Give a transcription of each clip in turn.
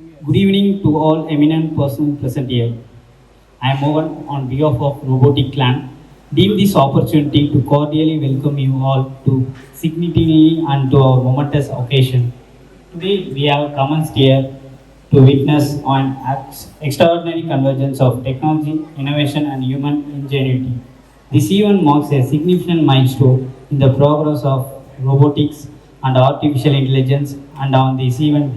Good evening to all eminent persons present here. I am Mohan on behalf of Robotic Clan. Deem this opportunity to cordially welcome you all to significantly and to our momentous occasion. Today we have commenced here to witness an extraordinary convergence of technology, innovation and human ingenuity. This event marks a significant milestone in the progress of robotics and artificial intelligence, and on this event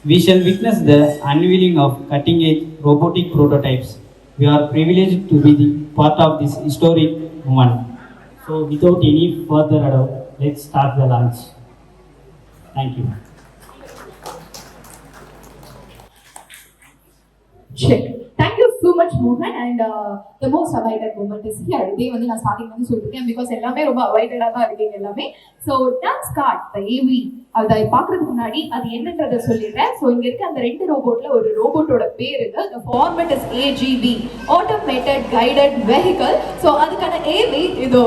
we shall witness the unveiling of cutting-edge robotic prototypes. We are privileged to be the part of this historic moment. So without any further ado, let's start the launch. Thank you. Check. Thank you so much, Mohan. And the most awaited moment is here. They வந்து நான் starting வந்து சொல்லிருக்கேன் because எல்லாமே ரொம்ப awaited-ஆ தான் இருக்கீங்க எல்லாமே. So Dunscart, the AV, அதை பார்க்கறதுக்கு முன்னாடி அது என்னன்றதை சொல்லிடுறேன். ஸோ இங்க இருக்க அந்த ரெண்டு ரோபோட்ல ஒரு ரோபோட்டோட பேர் இருக்கு. The format is AGV, Automated Guided Vehicle. So அதுக்கான AV இதோ.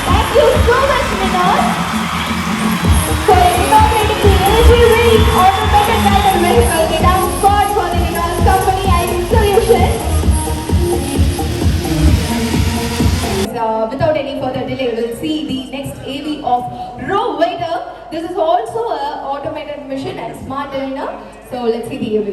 Thank you so much, Vinod, for inaugurating the AGV Automated Guided Vehicle, the Dunscart for the Vinod Company IT Solutions. Without any further delay, we'll see the next AV of Robotics. This is also an automated mission and smart learner. So let's see the AV.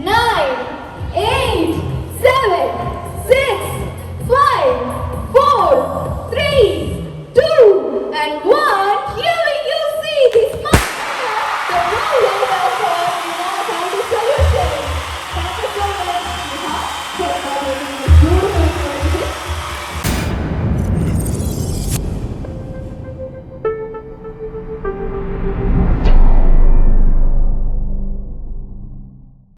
Nine, eight, seven.